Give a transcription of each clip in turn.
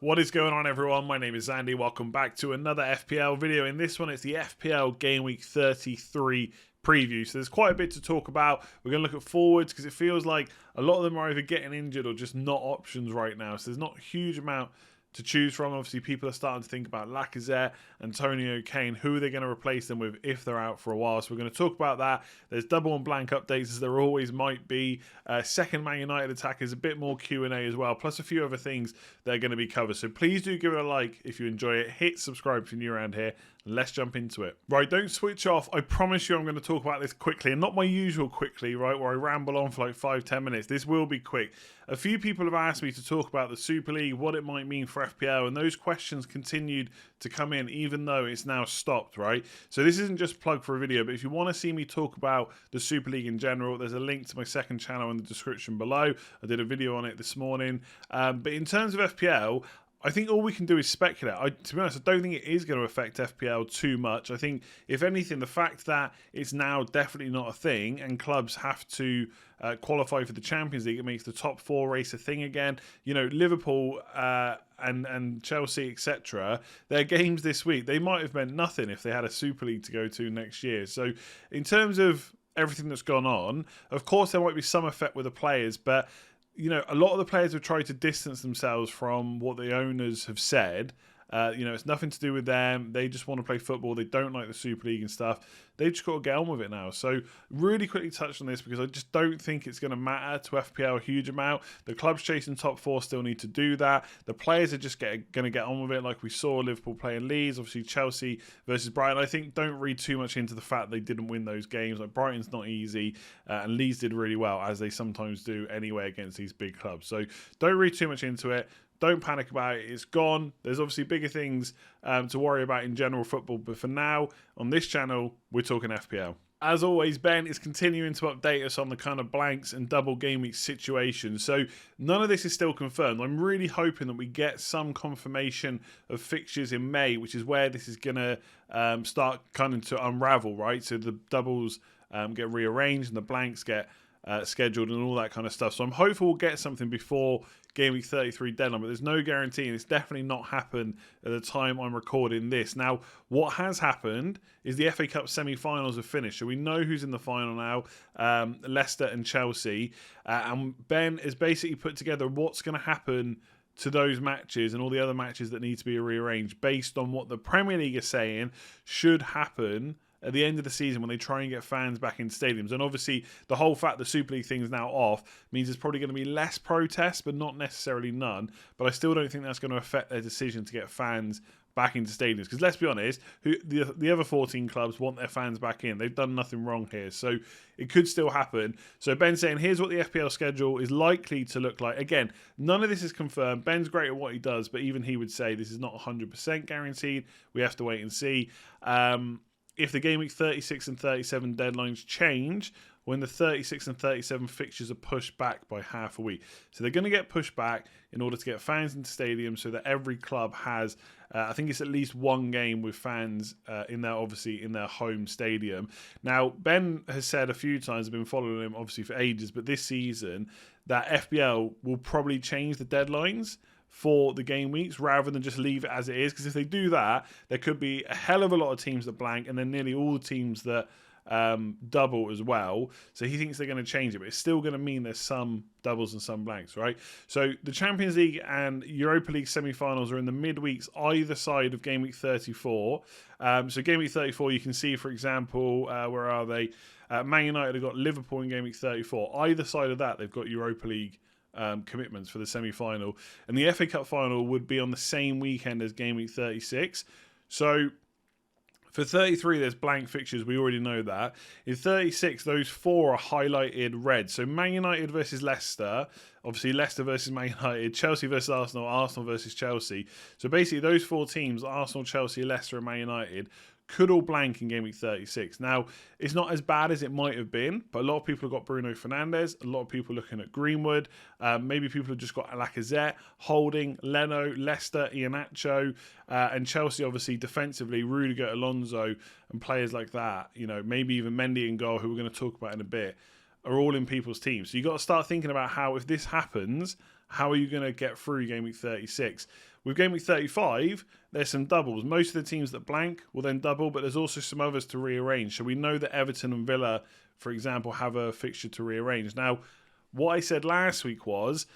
What is going on, everyone? My name is Andy. Welcome back to another FPL video. In this one, it's the FPL Gameweek 33 preview. So there's quite a bit to talk about. We're going to look at forwards because it feels like a lot of them are either getting injured or just not options right now. So there's not a huge amount to choose from. Obviously, people are starting to think about Lacazette, Antonio, Kane. Who are they going to replace them with if they're out for a while? So we're going to talk about that. There's double and blank updates, as there always might be. Second Man United attack is a bit more Q&A as well, plus a few other things that are going to be covered. So please do give it a like if you enjoy it. Hit subscribe if you're new around here. Let's jump into it. Right, don't switch off. I promise you I'm going to talk about this quickly, and not my usual quickly, right, where I ramble on for like 5-10 minutes. This will be quick. A few people have asked me to talk about the Super League, what it might mean for FPL, and those questions continued to come in even though it's now stopped, right? So this isn't just a plug for a video, but if you want to see me talk about the Super League in general, there's a link to my second channel in the description below. I did a video on it this morning. But in terms of FPL, I think all we can do is speculate. To be honest, I don't think it is going to affect FPL too much. I think, if anything, the fact that it's now definitely not a thing and clubs have to qualify for the Champions League, it makes the top four race a thing again. You know, Liverpool and Chelsea, etc., their games this week, they might have meant nothing if they had a Super League to go to next year. So in terms of everything that's gone on, of course there might be some effect with the players, but you know, a lot of the players have tried to distance themselves from what the owners have said. You know, it's nothing to do with them. They just want to play football. They don't like the Super League and stuff. They've just got to get on with it now. So really quickly touch on this because I just don't think it's going to matter to FPL a huge amount. The clubs chasing top four still need to do that. The players are just going to get on with it, like we saw Liverpool playing Leeds, obviously Chelsea versus Brighton. I think don't read too much into the fact they didn't win those games. Like Brighton's not easy, and Leeds did really well, as they sometimes do anyway against these big clubs. So don't read too much into it. Don't panic about it. It's gone. There's obviously bigger things to worry about in general football. But for now, on this channel, we're talking FPL. As always, Ben is continuing to update us on the kind of blanks and double game week situation. So none of this is still confirmed. I'm really hoping that we get some confirmation of fixtures in May, which is where this is going to start kind of to unravel, right? So the doubles get rearranged and the blanks get scheduled and all that kind of stuff. So I'm hopeful we'll get something before Game Week 33 deadline, but there's no guarantee, and it's definitely not happened at the time I'm recording this. Now, what has happened is the FA Cup semi-finals have finished, so we know who's in the final now, Leicester and Chelsea, and Ben has basically put together what's going to happen to those matches and all the other matches that need to be rearranged based on what the Premier League is saying should happen at the end of the season when they try and get fans back in stadiums. And obviously the whole fact the Super League thing's now off means there's probably going to be less protests, but not necessarily none. But I still don't think that's going to affect their decision to get fans back into stadiums. Because let's be honest, the other 14 clubs want their fans back in. They've done nothing wrong here. So it could still happen. So Ben's saying, here's what the FPL schedule is likely to look like. Again, none of this is confirmed. Ben's great at what he does, but even he would say this is not 100% guaranteed. We have to wait and see. If the Game Week 36 and 37 deadlines change, when the 36 and 37 fixtures are pushed back by half a week. So they're going to get pushed back in order to get fans into stadiums so that every club has, I think it's at least one game with fans in their home stadium. Now, Ben has said a few times, I've been following him obviously for ages, but this season that FPL will probably change the deadlines for the game weeks rather than just leave it as it is, because if they do that, there could be a hell of a lot of teams that blank and then nearly all the teams that double as well. So he thinks they're going to change it, but it's still going to mean there's some doubles and some blanks, right? So the Champions League and Europa League semi-finals are in the midweeks either side of Game Week 34. So Game Week 34, you can see, for example, where are they? Man United have got Liverpool in Game Week 34. Either side of that, they've got Europa League commitments for the semi-final, and the FA Cup final would be on the same weekend as Game Week 36. So for 33 there's blank fixtures, we already know that. In 36 those four are highlighted red. So Man United versus Leicester, obviously Leicester versus Man United, Chelsea versus Arsenal, Arsenal versus Chelsea. So basically those four teams, Arsenal, Chelsea, Leicester and Man United, could all blank in Game Week 36. Now, it's not as bad as it might have been, but a lot of people have got Bruno Fernandes, a lot of people looking at Greenwood, maybe people have just got Lacazette, Holding, Leno, Leicester, Iheanacho, and Chelsea obviously defensively, Rudiger, Alonso, and players like that, you know, maybe even Mendy and goal, who we're going to talk about in a bit, are all in people's teams. So you got to start thinking about how, if this happens, how are you going to get through Game Week 36? With Game Week 35, there's some doubles. Most of the teams that blank will then double, but there's also some others to rearrange. So we know that Everton and Villa, for example, have a fixture to rearrange. Now, what I said last week was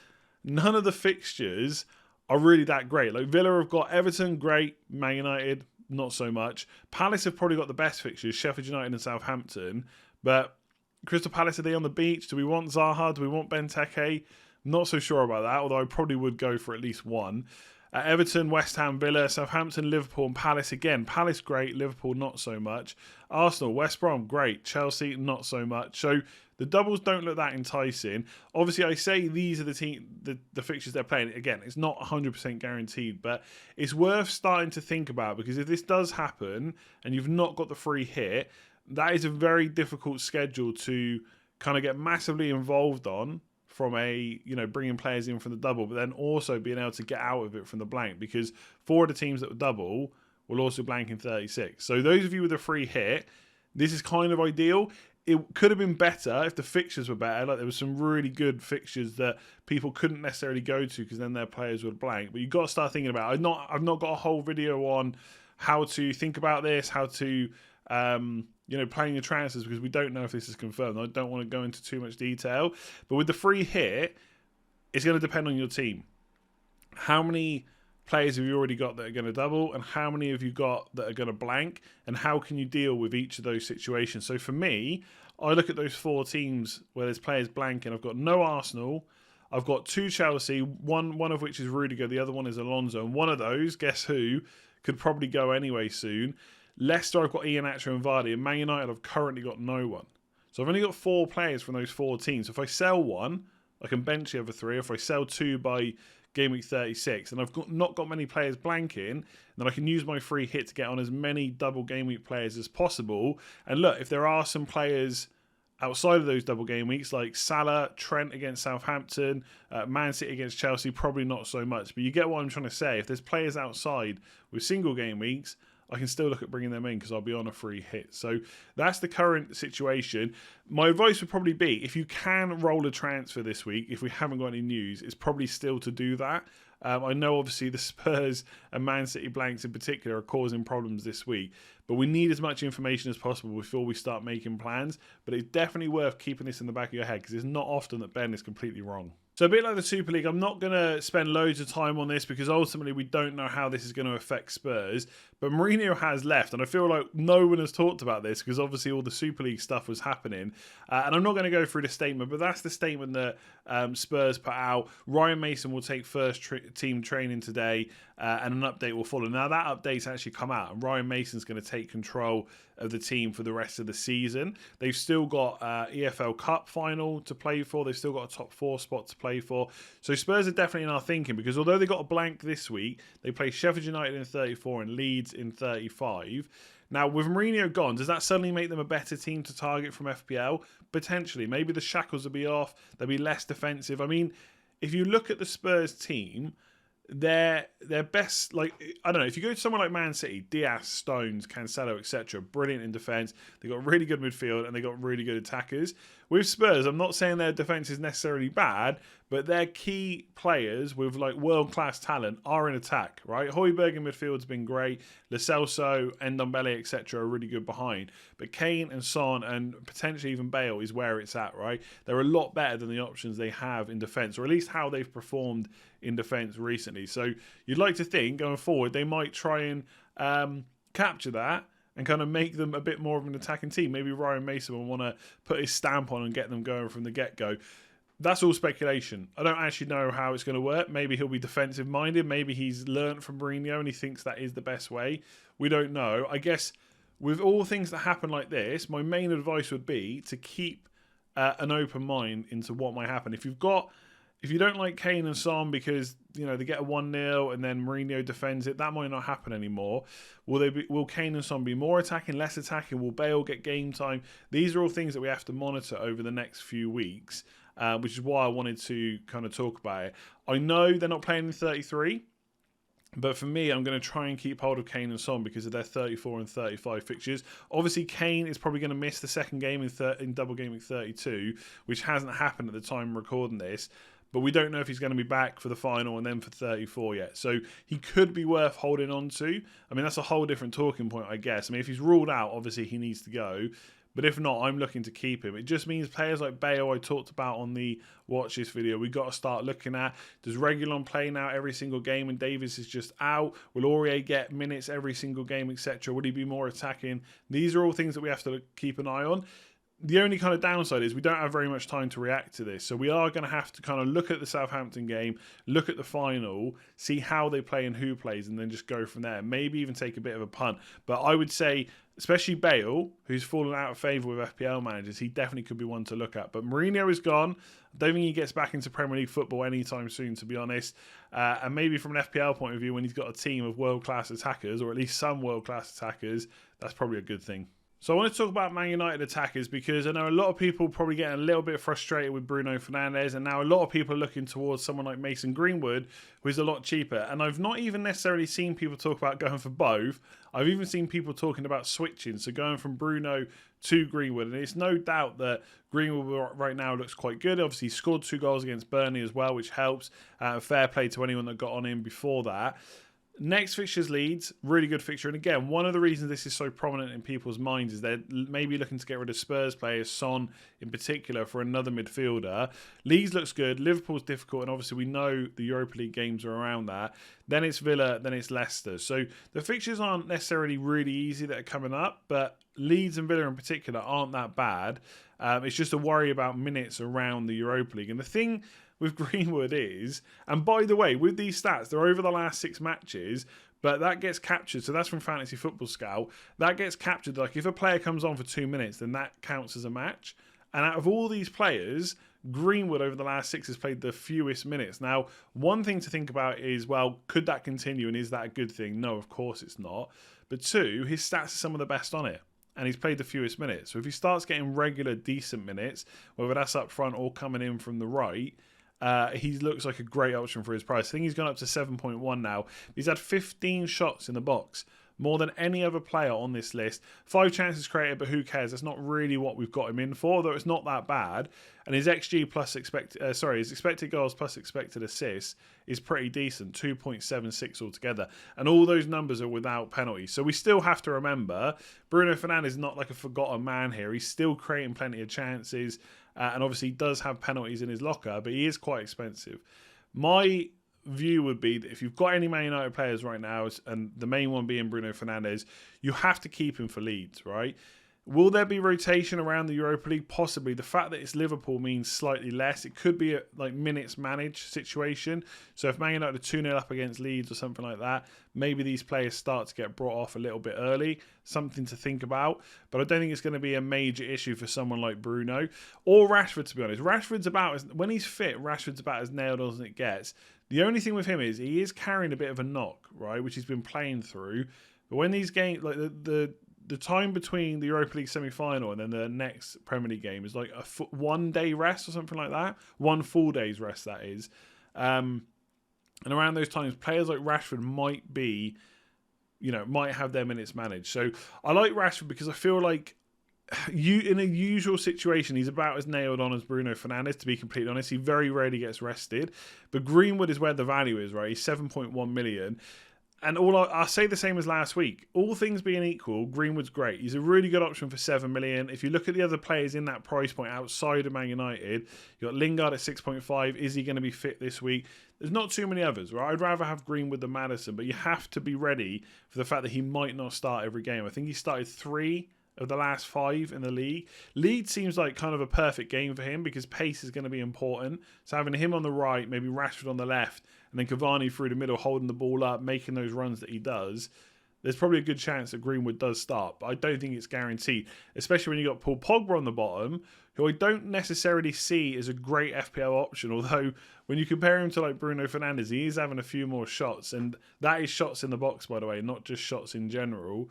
none of the fixtures are really that great. Like Villa have got Everton, great. Man United, not so much. Palace have probably got the best fixtures, Sheffield United and Southampton. But Crystal Palace, are they on the beach? Do we want Zaha? Do we want Benteke? Not so sure about that, although I probably would go for at least one. Everton, West Ham, Villa, Southampton, Liverpool and Palace. Again, Palace great, Liverpool not so much. Arsenal, West Brom great, Chelsea not so much. So the doubles don't look that enticing. Obviously, I say these are the fixtures they're playing. Again, it's not 100% guaranteed, but it's worth starting to think about, because if this does happen and you've not got the free hit, that is a very difficult schedule to kind of get massively involved on, from a, bringing players in from the double, but then also being able to get out of it from the blank, because 4 of the teams that will double will also blank in 36. So those of you with a free hit, this is kind of ideal. It could have been better if the fixtures were better. Like there was some really good fixtures that people couldn't necessarily go to because then their players would blank. But you've got to start thinking about it. I've not got a whole video on how to think about this, how to playing your transfers, because we don't know if this is confirmed. I don't want to go into too much detail. But with the free hit, it's going to depend on your team. How many players have you already got that are going to double, and how many have you got that are going to blank, and how can you deal with each of those situations? So for me, I look at those 4 teams where there's players blanking. I've got no Arsenal. I've got 2 Chelsea, one of which is Rudiger, the other one is Alonso. And one of those, guess who, could probably go anyway soon. Leicester, I've got Iheanacho and Vardy, and Man United, I've currently got no one. So I've only got 4 players from those 4 teams. So if I sell one, I can bench the other 3. If I sell 2 by Game Week 36, and I've not got many players blanking, then I can use my free hit to get on as many double Game Week players as possible. And look, if there are some players outside of those double game weeks, like Salah, Trent against Southampton, Man City against Chelsea, probably not so much. But you get what I'm trying to say. If there's players outside with single game weeks, I can still look at bringing them in because I'll be on a free hit. So that's the current situation. My advice would probably be, if you can roll a transfer this week, if we haven't got any news, it's probably still to do that. I know obviously the Spurs and Man City blanks in particular are causing problems this week, but we need as much information as possible before we start making plans. But it's definitely worth keeping this in the back of your head, because it's not often that Ben is completely wrong. So a bit like the Super League, I'm not going to spend loads of time on this because ultimately we don't know how this is going to affect Spurs. But Mourinho has left, and I feel like no one has talked about this because obviously all the Super League stuff was happening. And I'm not going to go through the statement, but that's the statement that Spurs put out. Ryan Mason will take first team training today, and an update will follow. Now that update's actually come out, and Ryan Mason's going to take control of the team for the rest of the season. They've still got EFL Cup final to play for. They've still got a top 4 spot to play for. So Spurs are definitely in our thinking, because although they got a blank this week, they play Sheffield United in 34 and Leeds in 35. Now, with Mourinho gone, does that suddenly make them a better team to target from FPL? Potentially. Maybe the shackles will be off. They'll be less defensive. I mean, if you look at the Spurs team, their best, like, I don't know, if you go to someone like Man City, Diaz, Stones, Cancelo, etc., brilliant in defence. They got really good midfield and they got really good attackers. With Spurs, I'm not saying their defence is necessarily bad, but their key players with like world-class talent are in attack, right? Højbjerg in midfield's been great. Lo Celso, Ndombele, etc. are really good behind. But Kane and Son and potentially even Bale is where it's at, right? They're a lot better than the options they have in defence, or at least how they've performed in defence recently. So you'd like to think going forward they might try and capture that and kind of make them a bit more of an attacking team. Maybe Ryan Mason will want to put his stamp on and get them going from the get-go. That's all speculation. I don't actually know how it's going to work. Maybe he'll be defensive-minded. Maybe he's learnt from Mourinho and he thinks that is the best way. We don't know. I guess with all things that happen like this, my main advice would be to keep an open mind into what might happen. If you don't like Kane and Son because they get a 1-0 and then Mourinho defends it, that might not happen anymore. Will Kane and Son be more attacking, less attacking? Will Bale get game time? These are all things that we have to monitor over the next few weeks, which is why I wanted to kind of talk about it. I know they're not playing in 33. But for me, I'm going to try and keep hold of Kane and Son because of their 34 and 35 fixtures. Obviously, Kane is probably going to miss the second game in Double Game Week 32, which hasn't happened at the time of recording this. But we don't know if he's going to be back for the final and then for 34 yet. So he could be worth holding on to. I mean, that's a whole different talking point, I guess. I mean, if he's ruled out, obviously he needs to go. But if not, I'm looking to keep him. It just means players like Bale I talked about on the Watch This video, we've got to start looking at. Does Reguilon play now every single game and Davies is just out? Will Aurier get minutes every single game, etc.? Would he be more attacking? These are all things that we have to keep an eye on. The only kind of downside is we don't have very much time to react to this. So we are going to have to kind of look at the Southampton game, look at the final, see how they play and who plays, and then just go from there. Maybe even take a bit of a punt. But I would say, especially Bale, who's fallen out of favour with FPL managers, he definitely could be one to look at. But Mourinho is gone. I don't think he gets back into Premier League football anytime soon, to be honest. And maybe from an FPL point of view, when he's got a team of world-class attackers, or at least some world-class attackers, that's probably a good thing. So I want to talk about Man United attackers because I know a lot of people probably getting a little bit frustrated with Bruno Fernandes, and now a lot of people are looking towards someone like Mason Greenwood, who is a lot cheaper. And I've not even necessarily seen people talk about going for both. I've even seen people talking about switching, so going from Bruno to Greenwood. And it's no doubt that Greenwood right now looks quite good. Obviously, he scored 2 goals against Burnley as well, which helps. Fair play to anyone that got on him before that. Next fixture's Leeds, really good fixture. And again, one of the reasons this is so prominent in people's minds is they're maybe looking to get rid of Spurs players, Son in particular, for another midfielder. Leeds looks good. Liverpool's difficult, and obviously we know the Europa League games are around that. Then it's Villa, then it's Leicester. So the fixtures aren't necessarily really easy that are coming up, but Leeds and Villa in particular aren't that bad. It's just a worry about minutes around the Europa League. And the thing with Greenwood is, and by the way, with these stats, they're over the last 6 matches, but that gets captured. So that's from Fantasy Football Scout. That gets captured. Like if a player comes on for 2 minutes, then that counts as a match. And out of all these players, Greenwood over the last 6 has played the fewest minutes. Now, one thing to think about is, well, could that continue and is that a good thing? No, of course it's not. But 2, his stats are some of the best on it. And he's played the fewest minutes. So if he starts getting regular, decent minutes, whether that's up front or coming in from the right, he looks like a great option for his price. I think he's gone up to 7.1 now. He's had 15 shots in the box, more than any other player on this list. 5 chances created, but who cares? That's not really what we've got him in for, though it's not that bad. And his XG plus his expected goals plus expected assists is pretty decent, 2.76 altogether. And all those numbers are without penalties. So we still have to remember, Bruno Fernandes is not like a forgotten man here. He's still creating plenty of chances. And obviously he does have penalties in his locker, but he is quite expensive. My view would be that if you've got any Man United players right now, and the main one being Bruno Fernandes, you have to keep him for Leeds, right? Will there be rotation around the Europa League? Possibly. The fact that it's Liverpool means slightly less. It could be a minutes managed situation. So if Man United are 2-0 up against Leeds or something like that, maybe these players start to get brought off a little bit early. Something to think about. But I don't think it's going to be a major issue for someone like Bruno. Or Rashford, to be honest. When he's fit, Rashford's about as nailed on as it gets. The only thing with him is he is carrying a bit of a knock, right, which he's been playing through. But when these games, like the time between the Europa League semi-final and then the next Premier League game is like a 1 day rest or something like that. 1 full day's rest, that is. And around those times, players like Rashford might have their minutes managed. So I like Rashford because I feel like in a usual situation, he's about as nailed on as Bruno Fernandes, to be completely honest. He very rarely gets rested. But Greenwood is where the value is, right? He's 7.1 million. And I'll say the same as last week. All things being equal, Greenwood's great. He's a really good option for 7 million. If you look at the other players in that price point outside of Man United, you've got Lingard at 6.5. Is he going to be fit this week? There's not too many others, right? I'd rather have Greenwood than Maddison, but you have to be ready for the fact that he might not start every game. I think he started 3 of the last 5 in the league. Leeds seems like kind of a perfect game for him because pace is going to be important. So having him on the right, maybe Rashford on the left, and then Cavani through the middle, holding the ball up, making those runs that he does, there's probably a good chance that Greenwood does start. But I don't think it's guaranteed, especially when you got Paul Pogba on the bottom, who I don't necessarily see as a great FPL option. Although when you compare him to like Bruno Fernandes, he is having a few more shots, and that is shots in the box, by the way, not just shots in general.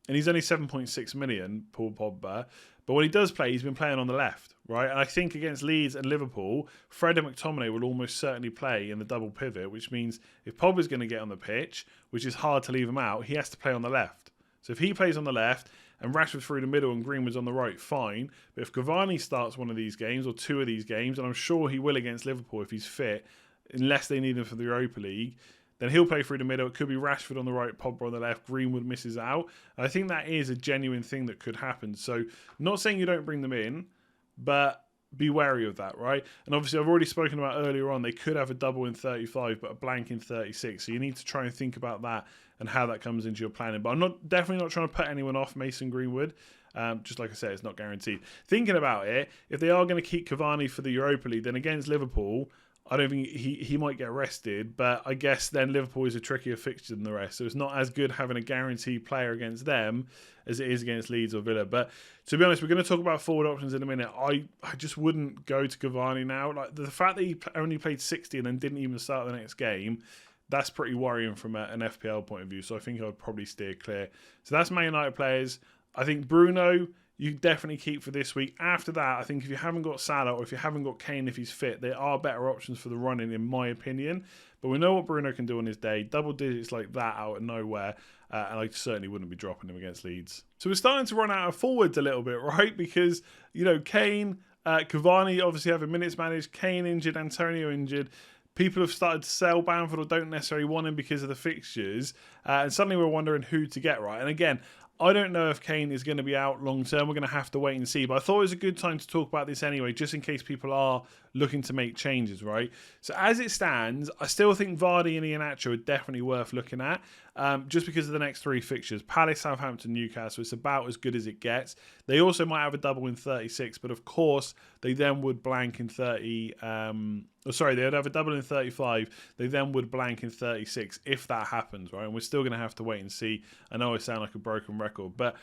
And he's only 7.6 million, Paul Pogba. But when he does play, he's been playing on the left, right? And I think against Leeds and Liverpool, Fred and McTominay will almost certainly play in the double pivot, which means if Pogba's going to get on the pitch, which is hard to leave him out, he has to play on the left. So if he plays on the left and Rashford through the middle and Greenwood's on the right, fine. But if Cavani starts one of these games or two of these games, and I'm sure he will against Liverpool if he's fit, unless they need him for the Europa League, then he'll play through the middle. It could be Rashford on the right, Pogba on the left, Greenwood misses out. I think that is a genuine thing that could happen. So not saying you don't bring them in, but be wary of that, right? And obviously I've already spoken about earlier on, they could have a double in 35 but a blank in 36. So you need to try and think about that and how that comes into your planning. But I'm definitely not trying to put anyone off Mason Greenwood. Just like I said, it's not guaranteed. Thinking about it, if they are going to keep Cavani for the Europa League, then against Liverpool, I don't think he might get rested, but I guess then Liverpool is a trickier fixture than the rest. So it's not as good having a guaranteed player against them as it is against Leeds or Villa. But to be honest, we're going to talk about forward options in a minute. I just wouldn't go to Cavani now. Like the fact that he only played 60 and then didn't even start the next game, that's pretty worrying from an FPL point of view. So I think I would probably steer clear. So that's Man United players. I think Bruno, you definitely keep for this week. After that, I think if you haven't got Salah or if you haven't got Kane if he's fit, there are better options for the running, in my opinion. But we know what Bruno can do on his day. Double digits like that out of nowhere. And I certainly wouldn't be dropping him against Leeds. So we're starting to run out of forwards a little bit, right? Because, Kane, Cavani obviously having minutes managed, Kane injured, Antonio injured. People have started to sell Bamford or don't necessarily want him because of the fixtures. And suddenly we're wondering who to get, right? And again, I don't know if Kane is going to be out long term. We're going to have to wait and see. But I thought it was a good time to talk about this anyway, just in case people are looking to make changes, right? So as it stands, I still think Vardy and Iheanacho are definitely worth looking at, just because of the next three fixtures. Palace, Southampton, Newcastle. It's about as good as it gets. They also might have a double in 36, but of course, they then would blank in 30... they'd have a double in 35. They then would blank in 36 if that happens, right? And we're still going to have to wait and see. I know I sound like a broken record, but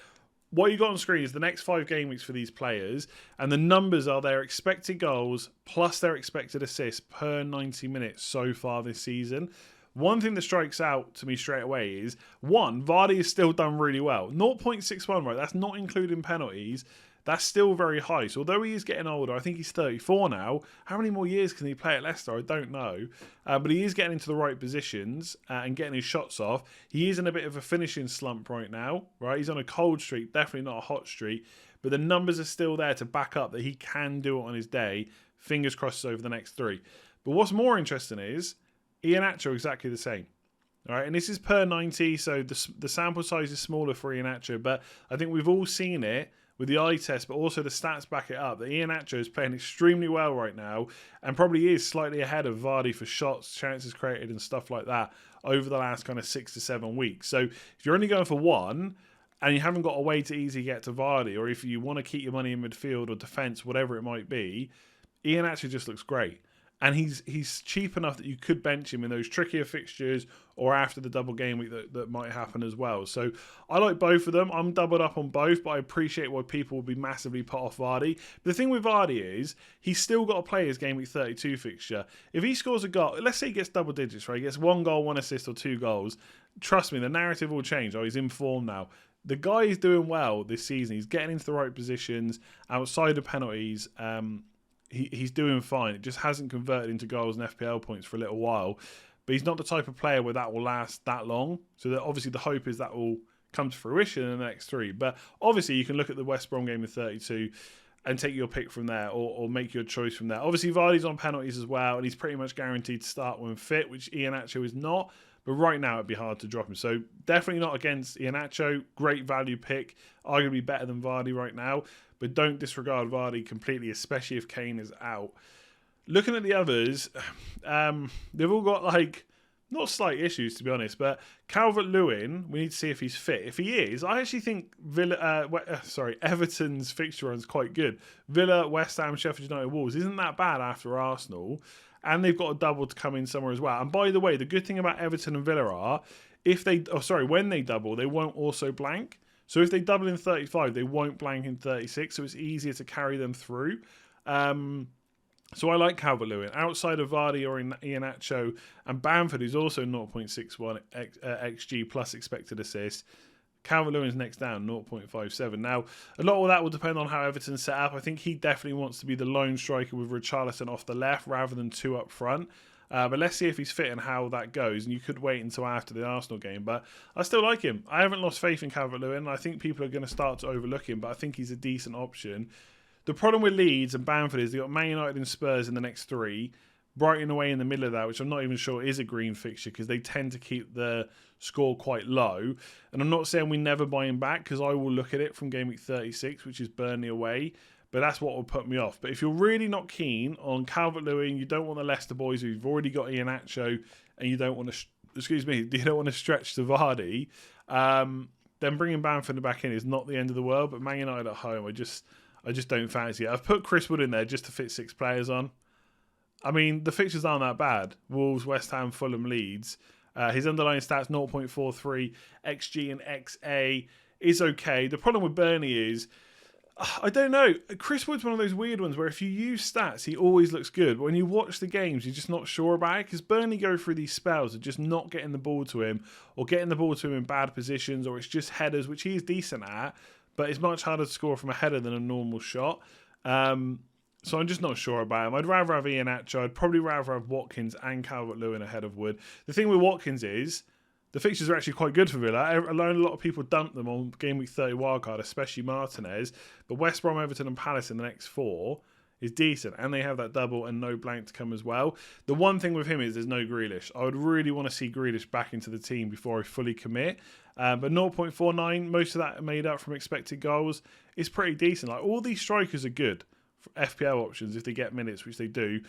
what you got on screen is the next 5 game weeks for these players, and the numbers are their expected goals plus their expected assists per 90 minutes so far this season. One thing that strikes out to me straight away is, one, Vardy has still done really well. 0.61, right? That's not including penalties. That's still very high. So although he is getting older, I think he's 34 now. How many more years can he play at Leicester? I don't know. But he is getting into the right positions and getting his shots off. He is in a bit of a finishing slump right now, right? He's on a cold streak, definitely not a hot streak. But the numbers are still there to back up that he can do it on his day. Fingers crossed over the next 3. But what's more interesting is Iheanacho exactly the same. All right, and this is per 90, so the sample size is smaller for Iheanacho. But I think we've all seen it with the eye test, but also the stats back it up, that Iheanacho is playing extremely well right now and probably is slightly ahead of Vardy for shots, chances created and stuff like that over the last kind of 6 to 7 weeks. So if you're only going for one and you haven't got a way to easily get to Vardy, or if you want to keep your money in midfield or defence, whatever it might be, Iheanacho just looks great. And he's cheap enough that you could bench him in those trickier fixtures or after the double game week that might happen as well. So I like both of them. I'm doubled up on both, but I appreciate why people will be massively put off Vardy. The thing with Vardy is he's still got to play his game week 32 fixture. If he scores a goal, let's say he gets double digits, right? He gets 1 goal, 1 assist or 2 goals. Trust me, the narrative will change. Oh, he's in form now. The guy is doing well this season. He's getting into the right positions outside of penalties. He's doing fine. It just hasn't converted into goals and FPL points for a little while. But he's not the type of player where that will last that long. So that obviously the hope is that will come to fruition in the next 3. But obviously you can look at the West Brom game in 32 and take your pick from there or make your choice from there. Obviously Vardy's on penalties as well, and he's pretty much guaranteed to start when fit, which Iheanacho is not. But right now it'd be hard to drop him. So definitely not against Iheanacho. Great value pick. Arguably better than Vardy right now. But don't disregard Vardy completely, especially if Kane is out. Looking at the others, they've all got not slight issues to be honest, but Calvert-Lewin, we need to see if he's fit. If he is, I actually think Everton's fixture run is quite good. Villa, West Ham, Sheffield United, Wolves isn't that bad after Arsenal, and they've got a double to come in somewhere as well. And by the way, the good thing about Everton and Villa are when they double, they won't also blank. So if they double in 35, they won't blank in 36, so it's easier to carry them through. So I like Calvert-Lewin. Outside of Vardy or Iheanacho and Bamford, who's also 0.61 XG plus expected assist, Calvert-Lewin's next down, 0.57. Now, a lot of that will depend on how Everton's set up. I think he definitely wants to be the lone striker with Richarlison off the left rather than 2 up front. But let's see if he's fit and how that goes. And you could wait until after the Arsenal game. But I still like him. I haven't lost faith in Calvert-Lewin. I think people are going to start to overlook him, but I think he's a decent option. The problem with Leeds and Bamford is they've got Man United and Spurs in the next 3. Brighton away in the middle of that, which I'm not even sure is a green fixture because they tend to keep the score quite low. And I'm not saying we never buy him back because I will look at it from game week 36, which is Burnley away. But that's what will put me off. But if you're really not keen on Calvert-Lewin, you don't want the Leicester boys who've already got Iheanacho, and you don't want to, you don't want to stretch to Vardy, then bringing Bamford back in is not the end of the world. But Man United at home, I just don't fancy it. I've put Chris Wood in there just to fit 6 players on. I mean, the fixtures aren't that bad. Wolves, West Ham, Fulham, Leeds. His underlying stats, 0.43, XG and XA is okay. The problem with Burnley is, I don't know. Chris Wood's one of those weird ones where if you use stats, he always looks good. But when you watch the games, you're just not sure about it. Because Burnley go through these spells of just not getting the ball to him or getting the ball to him in bad positions, or it's just headers, which he's decent at. But it's much harder to score from a header than a normal shot. So I'm just not sure about him. I'd rather have Iheanacho. I'd probably rather have Watkins and Calvert-Lewin ahead of Wood. The thing with Watkins is the fixtures are actually quite good for Villa. A lot of people dumped them on game week 30 wildcard, especially Martinez. But West Brom, Everton and Palace in the next 4 is decent. And they have that double and no blank to come as well. The one thing with him is there's no Grealish. I would really want to see Grealish back into the team before I fully commit. But 0.49, most of that made up from expected goals, is pretty decent. Like, all these strikers are good for FPL options if they get minutes, which they do.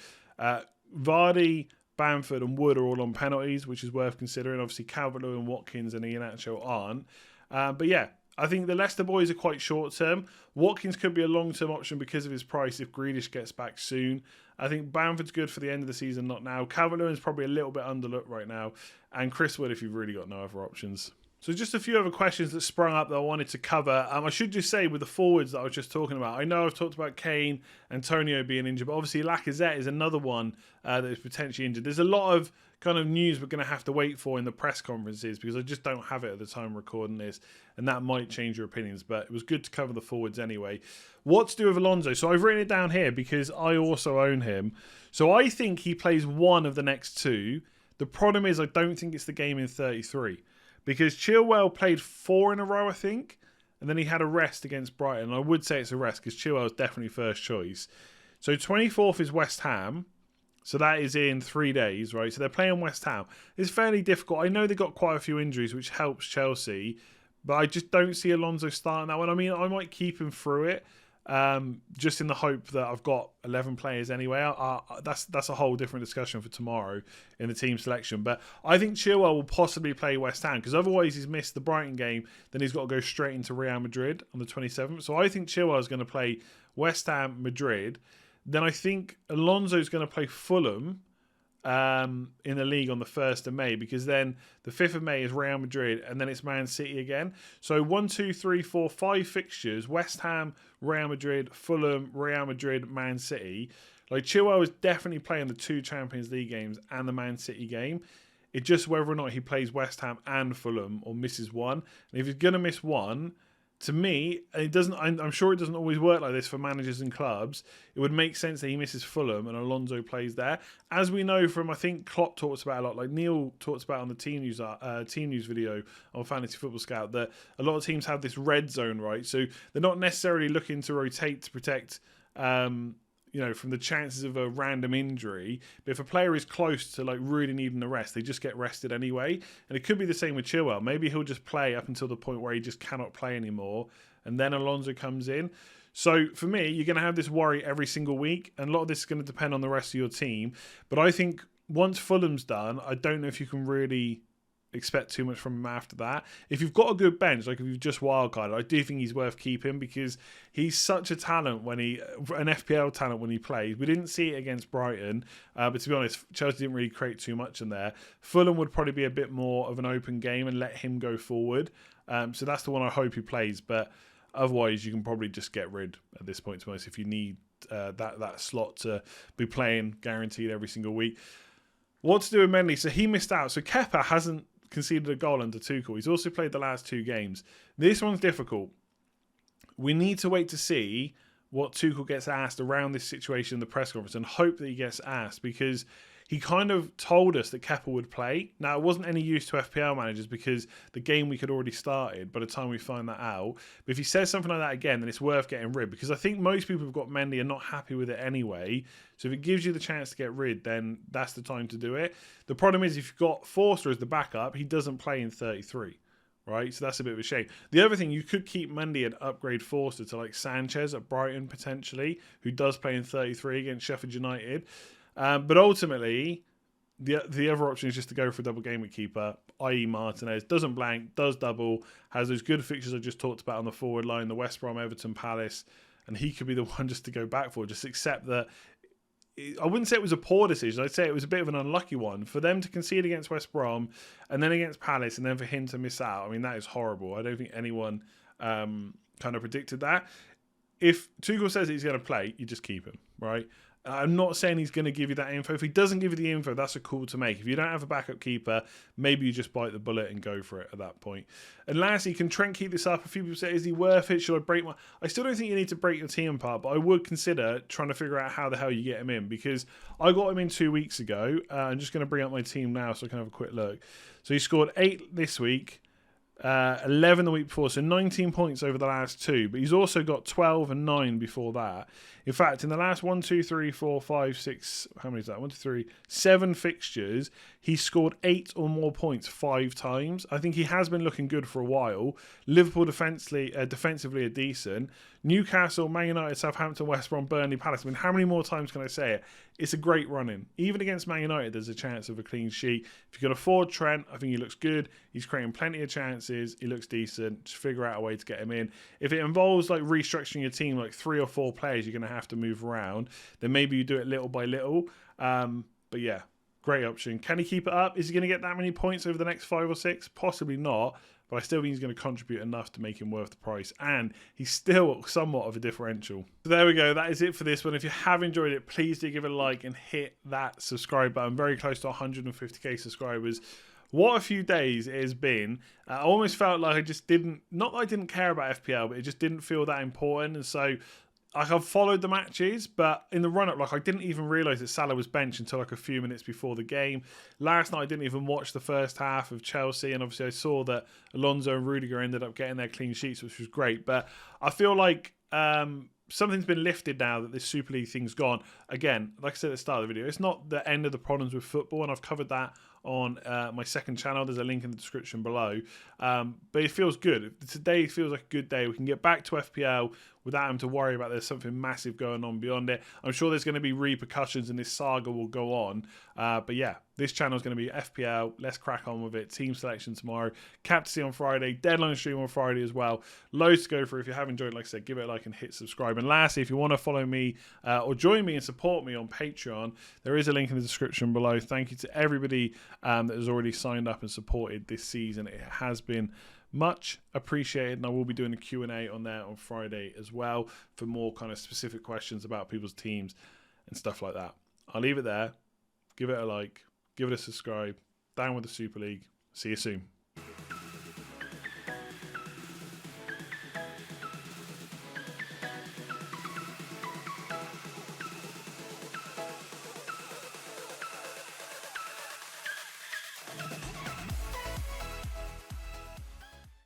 Vardy, Bamford and Wood are all on penalties, which is worth considering. Obviously, Calvert-Lewin, Watkins and Iheanacho aren't. But yeah, I think the Leicester boys are quite short-term. Watkins could be a long-term option because of his price if Grealish gets back soon. I think Bamford's good for the end of the season, not now. Calvert-Lewin's probably a little bit underlooked right now. And Chris Wood if you've really got no other options. So just a few other questions that sprung up that I wanted to cover. I should just say with the forwards that I was just talking about, I know I've talked about Kane, Antonio being injured, but obviously Lacazette is another one that is potentially injured. There's a lot of kind of news we're going to have to wait for in the press conferences because I just don't have it at the time recording this, and that might change your opinions, but it was good to cover the forwards anyway. What to do with Alonso? So I've written it down here because I also own him. So I think he plays one of the next 2. The problem is I don't think it's the game in 33. Because Chilwell played 4 in a row, I think, and then he had a rest against Brighton. And I would say it's a rest because Chilwell is definitely first choice. So 24th is West Ham. So that is in 3 days, right? So they're playing West Ham. It's fairly difficult. I know they got quite a few injuries, which helps Chelsea, but I just don't see Alonso starting that one. I mean, I might keep him through it, just in the hope that I've got 11 players anyway. That's a whole different discussion for tomorrow in the team selection. But I think Chilwell will possibly play West Ham because otherwise he's missed the Brighton game. Then he's got to go straight into Real Madrid on the 27th. So I think Chilwell is going to play West Ham, Madrid. Then I think Alonso is going to play Fulham in the league on the 1st of May because then the 5th of May is Real Madrid and then it's Man City again. So 1, 2, 3, 4, 5 fixtures: West Ham, Real Madrid, Fulham, Real Madrid, Man City. Like, Chilwell is definitely playing the 2 Champions League games and the Man City game. It's just whether or not he plays West Ham and Fulham or misses one. And if he's going to miss one, to me, it doesn't. I'm sure it doesn't always work like this for managers and clubs. It would make sense that he misses Fulham and Alonso plays there. As we know from, I think Klopp talks about a lot, like Neil talks about on the team news video on Fantasy Football Scout, that a lot of teams have this red zone, right? So they're not necessarily looking to rotate to protect, from the chances of a random injury. But if a player is close to like really needing a rest, they just get rested anyway. And it could be the same with Chilwell. Maybe he'll just play up until the point where he just cannot play anymore, and then Alonso comes in. So for me, you're going to have this worry every single week, and a lot of this is going to depend on the rest of your team. But I think once Fulham's done, I don't know if you can really expect too much from him after that. If you've got a good bench, like if you've just wildcarded, I do think he's worth keeping because he's such a talent an FPL talent when he plays. We didn't see it against Brighton, but to be honest, Chelsea didn't really create too much in there. Fulham would probably be a bit more of an open game and let him go forward. So that's the one I hope he plays, but otherwise you can probably just get rid at this point, to be honest, if you need that slot to be playing guaranteed every single week. What to do with Mendy? So he missed out. So Kepa hasn't conceded a goal under Tuchel. He's also played the last 2 games. This one's difficult. We need to wait to see what Tuchel gets asked around this situation in the press conference and hope that he gets asked, because he kind of told us that Kepa would play. Now, it wasn't any use to FPL managers because the game week had already started by the time we find that out. But if he says something like that again, then it's worth getting rid, because I think most people who've got Mendy are not happy with it anyway. So if it gives you the chance to get rid, then that's the time to do it. The problem is if you've got Forster as the backup, he doesn't play in 33. Right, so that's a bit of a shame. The other thing, you could keep Mendy and upgrade Forster to like Sanchez at Brighton potentially, who does play in 33 against Sheffield United. But ultimately, the other option is just to go for a double game week keeper, i.e. Martinez. Doesn't blank, does double, has those good fixtures I just talked about on the forward line, the West Brom, Everton, Palace, and he could be the one just to go back for. Just accept that. I wouldn't say it was a poor decision. I'd say it was a bit of an unlucky one. For them to concede against West Brom and then against Palace and then for him to miss out, I mean, that is horrible. I don't think anyone kind of predicted that. If Tuchel says he's going to play, you just keep him, right? I'm not saying he's going to give you that info. If he doesn't give you the info, that's a call to make. If you don't have a backup keeper, maybe you just bite the bullet and go for it at that point. And lastly, can Trent keep this up? A few people say, is he worth it? Should I break my... I still don't think you need to break your team apart, but I would consider trying to figure out how the hell you get him in, because I got him in 2 weeks ago. I'm just going to bring up my team now so I can have a quick look. So he scored 8 this week. 11 the week before, so 19 points over the last 2, but he's also got 12 and 9 before that. In fact, in the last 1, 2, 3, 4, 5, 6, how many is that? 1, 2, 3, 7 fixtures, he scored 8 or more points 5 times. I think he has been looking good for a while. Liverpool defensively are decent. Newcastle, Man United, Southampton, West Brom, Burnley, Palace. I mean, how many more times can I say it? It's a great run-in. Even against Man United, there's a chance of a clean sheet. If you can afford Trent, I think he looks good. He's creating plenty of chances. He looks decent. Just figure out a way to get him in. If it involves like restructuring your team, like 3 or 4 players you're going to have to move around, then maybe you do it little by little. But yeah, great option. Can he keep it up? Is he going to get that many points over the next 5 or 6? Possibly not. But I still think he's going to contribute enough to make him worth the price. And he's still somewhat of a differential. So there we go. That is it for this one. If you have enjoyed it, please do give it a like and hit that subscribe button. Very close to 150k subscribers. What a few days it has been. I almost felt like I just didn't... Not that I didn't care about FPL, but it just didn't feel that important. And so... Like, I've followed the matches, but in the run-up, like, I didn't even realise that Salah was benched until like a few minutes before the game. Last night, I didn't even watch the first half of Chelsea, and obviously I saw that Alonso and Rudiger ended up getting their clean sheets, which was great. But I feel like something's been lifted now that this Super League thing's gone. Again, like I said at the start of the video, it's not the end of the problems with football, and I've covered that on my second channel. There's a link in the description below. But it feels good. Today feels like a good day. We can get back to FPL without having to worry about there's something massive going on beyond it. I'm sure there's going to be repercussions and this saga will go on. But yeah, this channel is going to be FPL. Let's crack on with it. Team selection tomorrow. Captaincy on Friday. Deadline stream on Friday as well. Loads to go through. If you have enjoyed, like I said, give it a like and hit subscribe. And lastly, if you want to follow me or join me and support me on Patreon, there is a link in the description below. Thank you to everybody that has already signed up and supported this season. It has been much appreciated, and I will be doing a Q&A on there on Friday as well for more kind of specific questions about people's teams and stuff like that. I'll leave it there. Give it a like, give it a subscribe. Down with the Super League. See you soon.